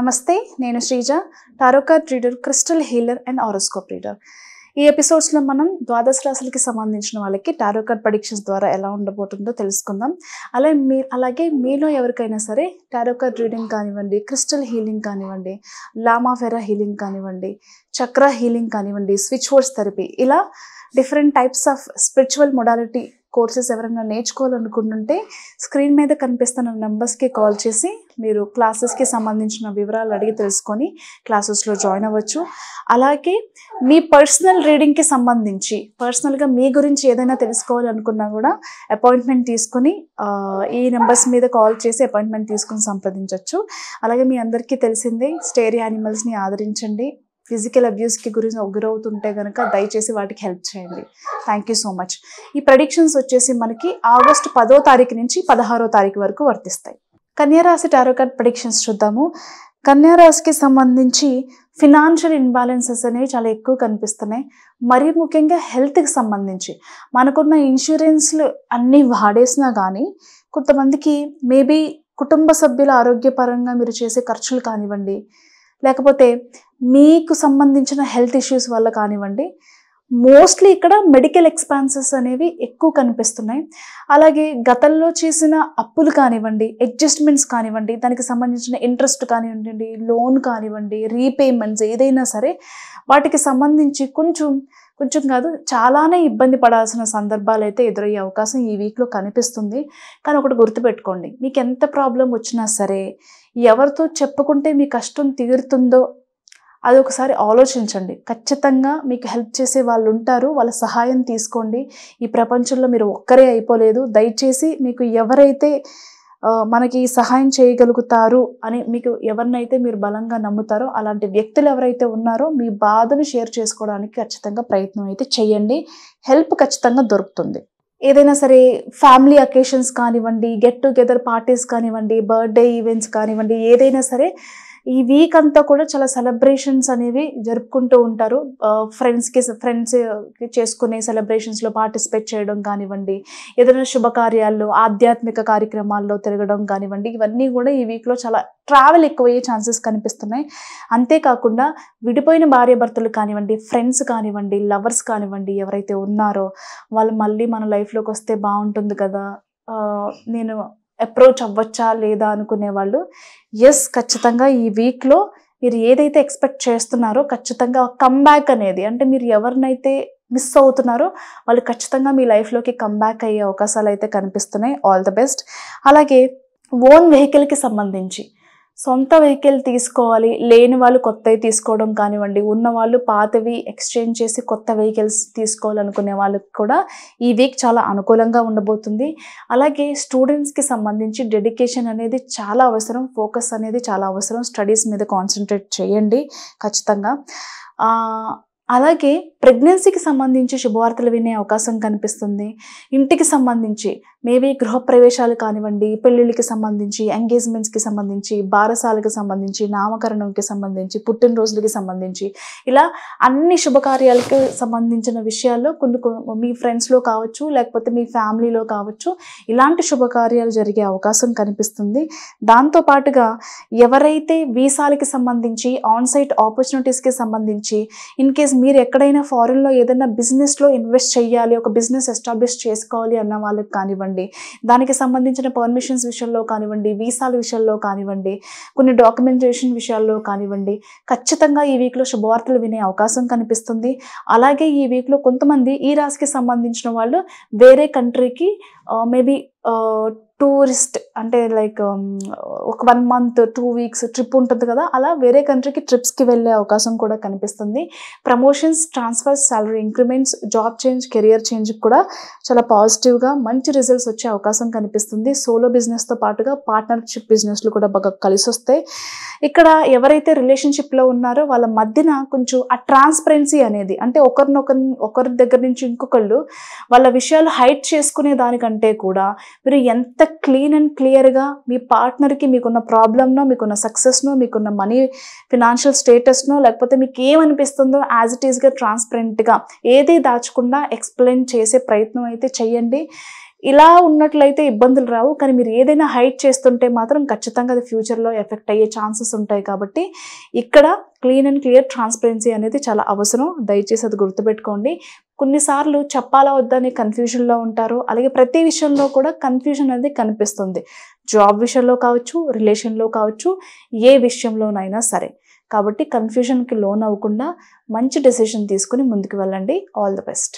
నమస్తే, నేను Sreeja, tarot card reader, crystal healer and horoscope reader. ఈ ఎపిసోడ్స్లో మనం ద్వాదశ రాశులకి సంబంధించిన వాళ్ళకి టారో కార్డ్ ప్రెడిక్షన్స్ ద్వారా ఎలా ఉండబోతుందో తెలుసుకుందాం. అలాగే మీలో ఎవరికైనా సరే టారో కార్డ్ రీడింగ్ కానివ్వండి, క్రిస్టల్ హీలింగ్ కానివ్వండి, లామా ఫెరా హీలింగ్ కానివ్వండి, చక్ర హీలింగ్ కానివ్వండి, స్విచ్ వర్డ్స్ థెరపీ, ఇలా different types of spiritual modality courses ఎవరైనా నేర్చుకోవాలనుకుంటుంటే స్క్రీన్ మీద కనిపిస్తున్న నెంబర్స్కి కాల్ చేసి మీరు క్లాసెస్కి సంబంధించిన వివరాలు అడిగి తెలుసుకొని క్లాసెస్లో జాయిన్ అవ్వచ్చు. అలాగే మీ పర్సనల్ రీడింగ్కి సంబంధించి పర్సనల్గా మీ గురించి ఏదైనా తెలుసుకోవాలనుకున్నా కూడా అపాయింట్మెంట్ తీసుకొని ఈ నెంబర్స్ మీద కాల్ చేసి అపాయింట్మెంట్ తీసుకొని సంప్రదించవచ్చు. అలాగే మీ అందరికీ తెలిసిందే, స్టేరీ యానిమల్స్ని ఆదరించండి. ఫిజికల్ అబ్యూస్కి గురవుతుంటే కనుక దయచేసి వాటికి హెల్ప్ చేయండి. Thank you so much. ఈ ప్రెడిక్షన్స్ వచ్చేసి మనకి ఆగస్టు 10వ తారీఖు నుంచి 16వ తారీఖు వరకు వర్తిస్తాయి. కన్యారాశి టారో కార్డ్ ప్రెడిక్షన్స్ చూద్దాము. కన్యారాశికి సంబంధించి ఫినాన్షియల్ ఇన్బ్యాలెన్సెస్ అనేవి చాలా ఎక్కువ కనిపిస్తున్నాయి. మరీ ముఖ్యంగా హెల్త్కి సంబంధించి మనకున్న ఇన్సూరెన్స్లు అన్నీ వాడేసినా కానీ కొంతమందికి మేబీ కుటుంబ సభ్యుల ఆరోగ్యపరంగా మీరు చేసే ఖర్చులు కానివ్వండి, లేకపోతే మీకు సంబంధించిన హెల్త్ ఇష్యూస్ వల్ల కానివ్వండి, మోస్ట్లీ ఇక్కడ మెడికల్ ఎక్స్పెన్సెస్ అనేవి ఎక్కువ కనిపిస్తున్నాయి. అలాగే గతంలో చేసిన అప్పులు కానివ్వండి, అడ్జస్ట్మెంట్స్ కానివ్వండి, దానికి సంబంధించిన ఇంట్రెస్ట్ కానివ్వండి, లోన్ కానివ్వండి, రీపేమెంట్స్ ఏదైనా సరే వాటికి సంబంధించి కొంచెం కాదు చాలానే ఇబ్బంది పడాల్సిన సందర్భాలు అయితే ఎదురయ్యే అవకాశం ఈ వీక్లో కనిపిస్తుంది. కానీ ఒకటి గుర్తుపెట్టుకోండి, మీకు ఎంత ప్రాబ్లం వచ్చినా సరే ఎవరితో చెప్పుకుంటే మీ కష్టం తీరుతుందో అది ఒకసారి ఆలోచించండి. ఖచ్చితంగా మీకు హెల్ప్ చేసే వాళ్ళు ఉంటారు, వాళ్ళ సహాయం తీసుకోండి. ఈ ప్రపంచంలో మీరు ఒక్కరే అయిపోలేదు. దయచేసి మీకు ఎవరైతే మనకి సహాయం చేయగలుగుతారు అని మీకు ఎవరినైతే మీరు బలంగా నమ్ముతారో అలాంటి వ్యక్తులు ఎవరైతే ఉన్నారో మీ బాధను షేర్ చేసుకోవడానికి ఖచ్చితంగా ప్రయత్నం అయితే చేయండి. హెల్ప్ ఖచ్చితంగా దొరుకుతుంది. ఏదైనా సరే ఫ్యామిలీ అకేషన్స్ కానివ్వండి, గెట్ టుగెదర్ పార్టీస్ కానివ్వండి, బర్త్డే ఈవెంట్స్ కానివ్వండి, ఏదైనా సరే ఈ వీక్ అంతా కూడా చాలా సెలబ్రేషన్స్ అనేవి జరుపుకుంటూ ఉంటారు. ఫ్రెండ్స్ చేసుకునే సెలబ్రేషన్స్లో పార్టిసిపేట్ చేయడం కానివ్వండి, ఏదైనా శుభకార్యాల్లో ఆధ్యాత్మిక కార్యక్రమాల్లో తిరగడం కానివ్వండి, ఇవన్నీ కూడా ఈ వీక్లో చాలా ట్రావెల్ ఎక్కువయ్యే ఛాన్సెస్ కనిపిస్తున్నాయి. అంతేకాకుండా విడిపోయిన భార్యాభర్తలు కానివ్వండి, ఫ్రెండ్స్ కానివ్వండి, లవర్స్ కానివ్వండి, ఎవరైతే ఉన్నారో వాళ్ళు మళ్ళీ మన లైఫ్లోకి వస్తే బాగుంటుంది కదా, నేను అప్రోచ్ అవ్వచ్చా లేదా అనుకునే వాళ్ళు ఖచ్చితంగా ఈ వీక్లో మీరు ఏదైతే ఎక్స్పెక్ట్ చేస్తున్నారో ఖచ్చితంగా కమ్బ్యాక్ అనేది, అంటే మీరు ఎవరినైతే మిస్ అవుతున్నారో వాళ్ళు ఖచ్చితంగా మీ లైఫ్లోకి కమ్బ్యాక్ అయ్యే అవకాశాలు అయితే కనిపిస్తున్నాయి. All the best. అలాగే ఓన్ వెహికల్కి సంబంధించి సొంత వెహికల్ తీసుకోవాలి, లేని వాళ్ళు కొత్తవి తీసుకోవడం కానివ్వండి, ఉన్న వాళ్ళు పాతవి ఎక్స్చేంజ్ చేసి కొత్త వెహికల్స్ తీసుకోవాలనుకునే వాళ్ళకి కూడా ఈ వీక్ చాలా అనుకూలంగా ఉండబోతుంది. అలాగే స్టూడెంట్స్కి సంబంధించి డెడికేషన్ అనేది చాలా అవసరం, ఫోకస్ అనేది చాలా అవసరం. స్టడీస్ మీద కాన్సన్ట్రేట్ చేయండి ఖచ్చితంగా. అలాగే ప్రెగ్నెన్సీకి సంబంధించి శుభవార్తలు వినే అవకాశం కనిపిస్తుంది. ఇంటికి సంబంధించి మేబీ గృహప్రవేశాలు కానివ్వండి, పెళ్ళిళ్ళకి సంబంధించి, ఎంగేజ్మెంట్స్కి సంబంధించి, బారసాలకు సంబంధించి, నామకరణంకి సంబంధించి, పుట్టినరోజులకి సంబంధించి, ఇలా అన్ని శుభకార్యాలకు సంబంధించిన విషయాల్లో మీ ఫ్రెండ్స్లో కావచ్చు, లేకపోతే మీ ఫ్యామిలీలో కావచ్చు, ఇలాంటి శుభకార్యాలు జరిగే అవకాశం కనిపిస్తుంది. దాంతోపాటుగా ఎవరైతే వీసాలకి సంబంధించి, ఆన్సైట్ ఆపర్చునిటీస్కి సంబంధించి, ఇన్ కేస్ మీరు ఎక్కడైనా ఫారిన్లో ఏదైనా బిజినెస్లో ఇన్వెస్ట్ చేయాలి, ఒక బిజినెస్ ఎస్టాబ్లిష్ చేసుకోవాలి అన్న వాళ్ళకి కానివ్వండి, దానికి సంబంధించిన పర్మిషన్స్ విషయంలో కానివ్వండి, వీసాల విషయంలో కానివ్వండి, కొన్ని డాక్యుమెంటేషన్ విషయాల్లో కానివ్వండి, ఖచ్చితంగా ఈ వీక్లో శుభవార్తలు వినే అవకాశం కనిపిస్తుంది. అలాగే ఈ వీక్లో కొంతమంది ఈ రాశికి సంబంధించిన వాళ్ళు వేరే కంట్రీకి మేబీ టూరిస్ట్ అంటే లైక్ ఒక 1 month 2 weeks ట్రిప్ ఉంటుంది కదా, అలా వేరే కంట్రీకి ట్రిప్స్కి వెళ్ళే అవకాశం కూడా కనిపిస్తుంది. Promotions, transfers, salary increments, job change, career change కూడా చాలా పాజిటివ్గా మంచి రిజల్ట్స్ వచ్చే అవకాశం కనిపిస్తుంది. సోలో బిజినెస్తో పాటుగా పార్ట్నర్షిప్ బిజినెస్లు కూడా బాగా కలిసి వస్తాయి. ఇక్కడ ఎవరైతే రిలేషన్షిప్లో ఉన్నారో వాళ్ళ మధ్యన కొంచెం ఆ ట్రాన్స్పరెన్సీ అనేది, అంటే ఒకరి దగ్గర నుంచి ఇంకొకళ్ళు వాళ్ళ విషయాలు హైడ్ చేసుకునే దానికంటే కూడా మీరు ఎంత క్లీన్ అండ్ క్లియర్గా మీ పార్ట్నర్కి మీకున్న ప్రాబ్లమ్నో, మీకున్న సక్సెస్నో, మీకున్న మనీ ఫినాన్షియల్ స్టేటస్నో, లేకపోతే మీకు ఏమనిపిస్తుందో యాజ్ ఇట్ ఈస్గా ట్రాన్స్పరెంట్గా ఏది దాచకుండా ఎక్స్ప్లెయిన్ చేసే ప్రయత్నం అయితే చెయ్యండి. ఇలా ఉన్నట్లయితే ఇబ్బందులు రావు. కానీ మీరు ఏదైనా హైడ్ చేస్తుంటే మాత్రం ఖచ్చితంగా అది ఫ్యూచర్‌లో ఎఫెక్ట్ అయ్యే ఛాన్సెస్ ఉంటాయి. కాబట్టి ఇక్కడ క్లీన్ అండ్ క్లియర్ ట్రాన్స్‌పరెన్సీ అనేది చాలా అవసరం. దయచేసి అది గుర్తుపెట్టుకోండి. కొన్నిసార్లు చెప్పాలా వద్దా అనే కన్‌ఫ్యూజన్‌లో ఉంటారు. అలాగే ప్రతి విషయంలో కూడా కన్‌ఫ్యూజన్ అనేది కనిపిస్తుంది. జాబ్ విషయంలో కావచ్చు, రిలేషన్‌లో కావచ్చు, ఏ విషయంలోనైనా సరే. కాబట్టి కన్‌ఫ్యూజన్‌కి లోనవ్వకుండా మంచి డెసిషన్ తీసుకొని ముందుకు వెళ్ళండి. All the best.